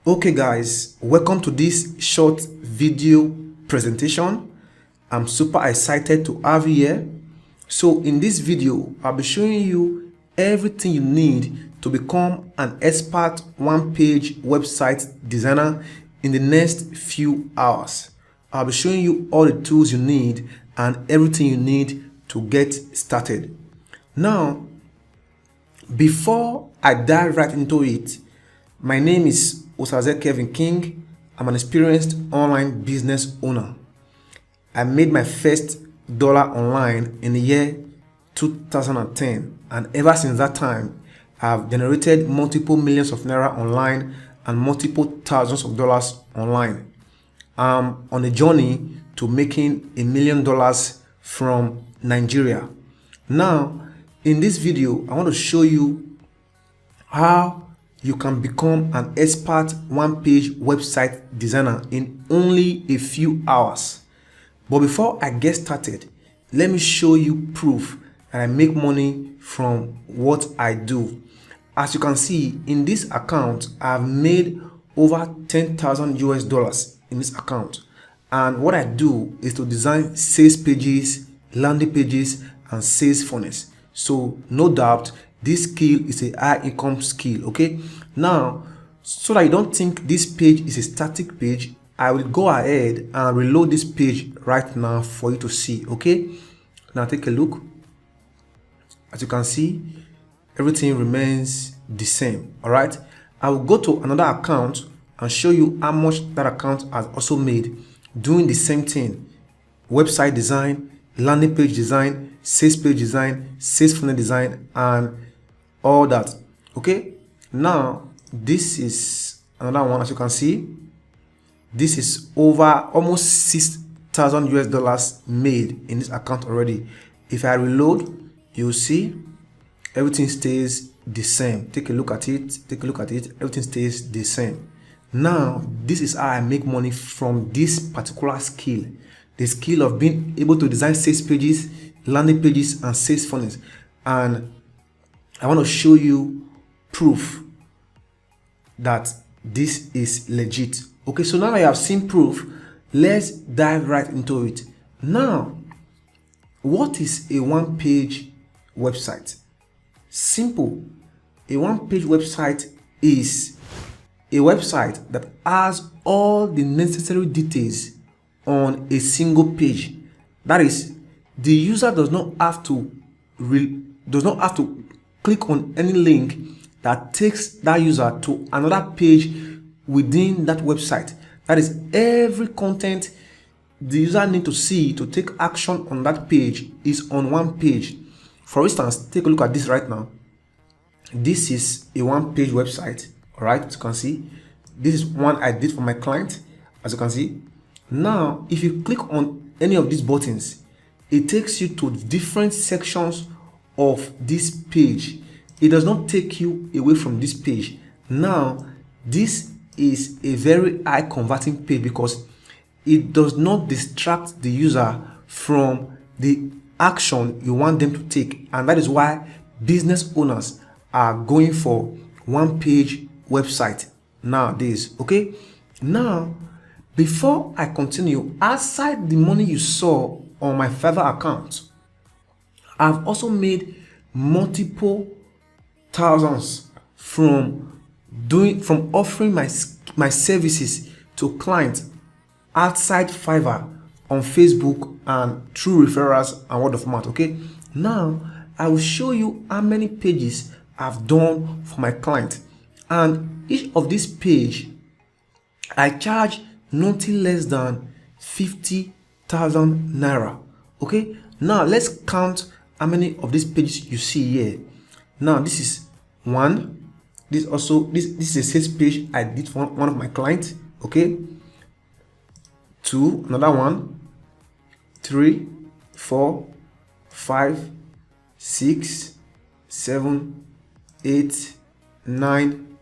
Okay guys, welcome to this short video presentation. I'm super excited to have you here. So in this video, I'll be showing you everything you need to become an expert one-page website designer in the next few hours. I'll be showing you all the tools you need and everything you need to get started. Now, before I dive right into it, my name is Kevin King. I'm an experienced online business owner. I made my first dollar online in the year 2010, and ever since that time, I've generated multiple millions of naira online and multiple thousands of dollars online. I'm on a journey to making $1 million from Nigeria. Now, in this video, I want to show you how you can become an expert one-page website designer in only a few hours. But before I get started, let me show you proof that I make money from what I do. As you can see, in this account, I've made over 10,000 US dollars in this account. And what I do is to design sales pages, landing pages, and sales funnels. So no doubt, this skill is a high income skill. Okay, now, so that you don't think this page is a static page, I will go ahead and reload this page right now for you to see. Okay, now take a look. As you can see, everything remains the same. All right, I will go to another account and show you how much that account has also made doing the same thing: website design, landing page design, sales page design, sales funnel design, and all that. Okay, now this is another one. As you can see, this is over almost 6,000 US dollars made in this account already. If I reload, you'll see everything stays the same. Take a look at it, everything stays the same. Now, this is how I make money from this particular skill, the skill of being able to design sales pages, landing pages, and sales funnels. And I want to show you proof that this is legit. Okay, so now I have seen proof. Let's dive right into it. Now, what is a one-page website? Simple. A one-page website is a website that has all the necessary details on a single page. That is, the user does not have to click on any link that takes that user to another page within that website. That is, every content the user needs to see to take action on that page is on one page. For instance, take a look at this right now. This is a one-page website. All right, as you can see, this is one I did for my client. As you can see, now if you click on any of these buttons, it takes you to different sections of this page. It does not take you away from this page. Now, this is a very high converting page because it does not distract the user from the action you want them to take. And that is why business owners are going for one-page website nowadays. Okay, now before I continue, outside the money you saw on my Fiverr account, I've also made multiple thousands from offering my services to clients outside Fiverr on Facebook and through referrals and word of mouth. Okay, now I will show you how many pages I've done for my client, and each of this page I charge nothing less than 50,000 naira. Okay, now let's count how many of these pages you see here. Now this is one. This is a sales page I did for one of my clients. Okay, two, another one, 3, 4, 5, 6, 7, 8, 9,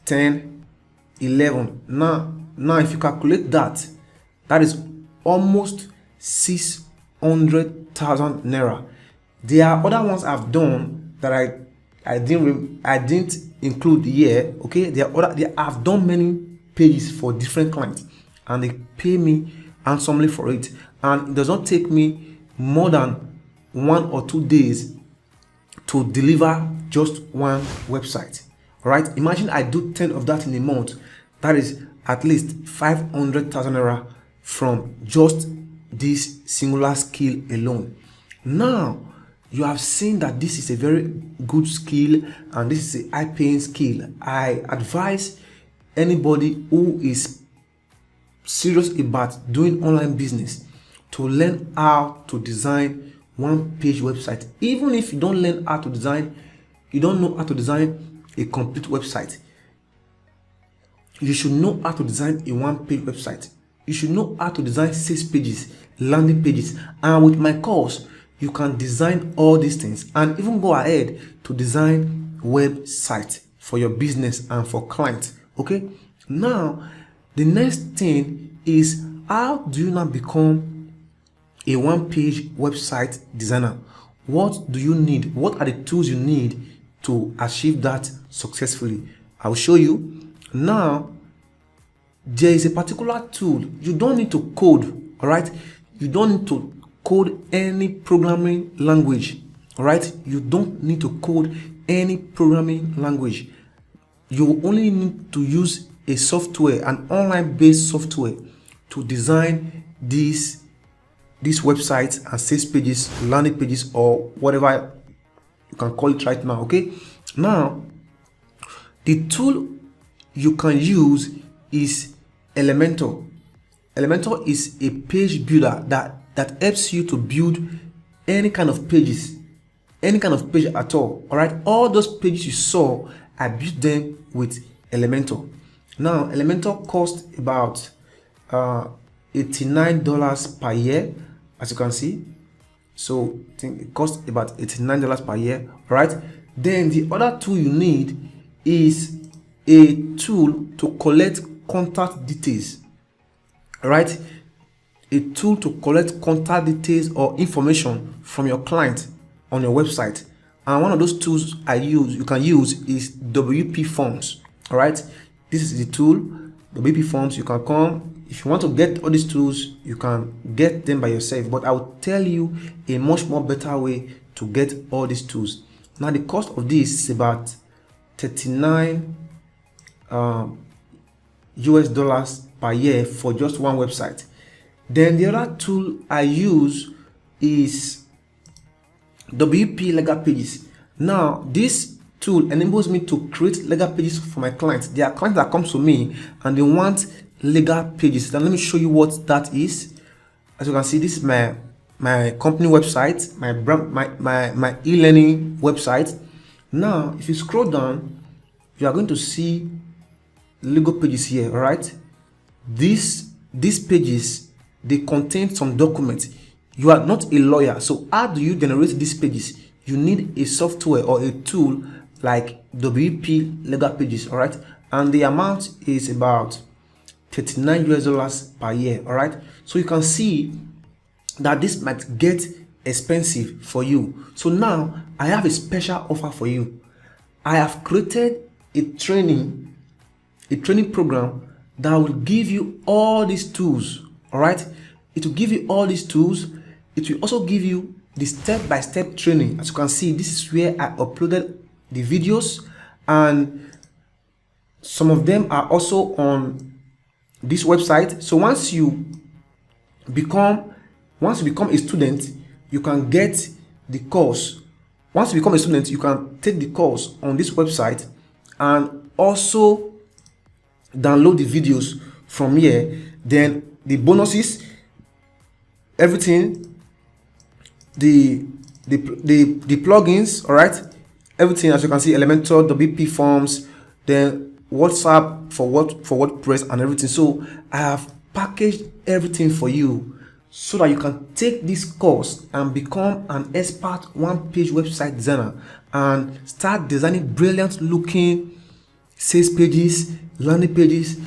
10, 11. Now if you calculate that, that is almost 600,000 naira. There are other ones I've done that I didn't include here, okay, I've done many pages for different clients, and they pay me handsomely for it, and it does not take me more than 1 or 2 days to deliver just one website. All right, imagine I do 10 of that in a month. That is at least 500,000 naira from just this singular skill alone. Now you have seen that this is a very good skill, and this is a high-paying skill. I advise anybody who is serious about doing online business to learn how to design one-page website. Even if you don't learn how to design, you don't know how to design a complete website, you should know how to design a one-page website. You should know how to design 6 pages, landing pages, and with my course you can design all these things and even go ahead to design website for your business and for clients. Okay, now the next thing is, how do you now become a one-page website designer? What do you need? What are the tools you need to achieve that successfully? I'll show you. Now there is a particular tool. You don't need to code. All right, you don't need to code any programming language. All right, you don't need to code any programming language. You only need to use a software, an online based software, to design these websites and sales pages, landing pages, or whatever you can call it right now. Okay, now the tool you can use is Elementor. Elementor is a page builder that helps you to build any kind of pages, any kind of page at all. All right, all those pages you saw, I built them with Elementor. Now Elementor costs about $89 per year, as you can see. So I think it costs about $89 per year. All right, then the other tool you need is a tool to collect contact details. All right, a tool to collect contact details or information from your client on your website. And one of those tools you can use is WP Forms. All right, this is the tool, WP Forms. You can come, if you want to get all these tools, you can get them by yourself, but I will tell you a much more better way to get all these tools. Now the cost of this is about $39 US dollars per year for just one website. Then the other tool I use is WP Legal Pages. Now this tool enables me to create legal pages for my clients. There are clients that come to me and they want legal pages. Then let me show you what that is. As you can see, this is my company website, my e-learning website. Now if you scroll down, you are going to see legal pages here. All right, these pages, they contain some documents. You are not a lawyer, so how do you generate these pages? You need a software or a tool like WP Legal Pages. All right, and the amount is about $39 US dollars per year. All right, so you can see that this might get expensive for you. So now I have a special offer for you. I have created a training program that will give you all these tools. All right, it will give you all these tools. It will also give you the step-by-step training. As you can see, this is where I uploaded the videos, and some of them are also on this website. So once you become a student, you can get the course. Once you become a student, you can take the course on this website and also download the videos from here. Then the bonuses, everything, the plugins, all right, everything, as you can see, Elementor, WP Forms, then WhatsApp for WordPress and everything. So I have packaged everything for you so that you can take this course and become an expert one-page website designer and start designing brilliant looking sales pages, landing pages,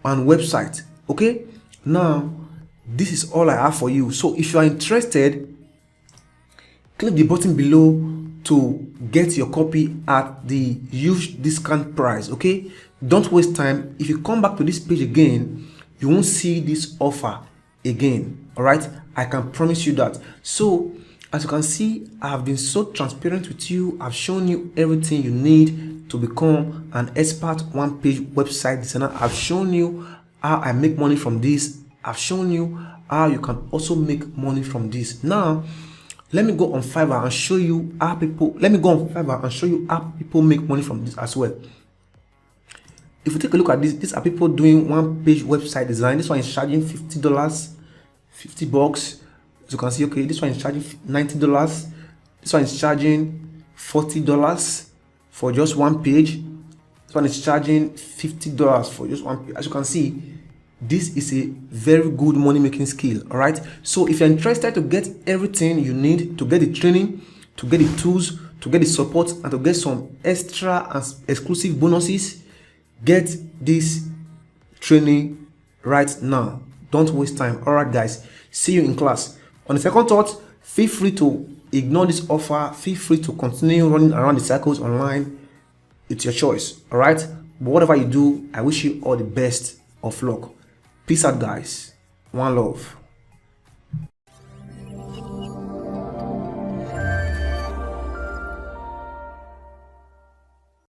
and websites. Okay, now this is all I have for you. So if you are interested, click the button below to get your copy at the huge discount price. Okay, don't waste time. If you come back to this page again, you won't see this offer again. All right, I can promise you that. So as you can see, I have been so transparent with you. I've shown you everything you need to become an expert one-page website designer. I've shown you how I make money from this. I've shown you how you can also make money from this. Now let me go on Fiverr and show you how people make money from this as well. If you take a look at this, these are people doing one-page website design. This one is charging $50, $50. As you can see, okay, this one is charging $90. This one is charging $40 for just one page. This one is charging $50 for just one page. As you can see, this is a very good money making skill. All right, so if you're interested to get everything you need, to get the training, to get the tools, to get the support, and to get some extra and exclusive bonuses, get this training right now. Don't waste time. All right guys, see you in class. On the second thought, feel free to ignore this offer. Feel free to continue running around the circles online. It's your choice. All right, but whatever you do, I wish you all the best of luck. Peace out guys. One love.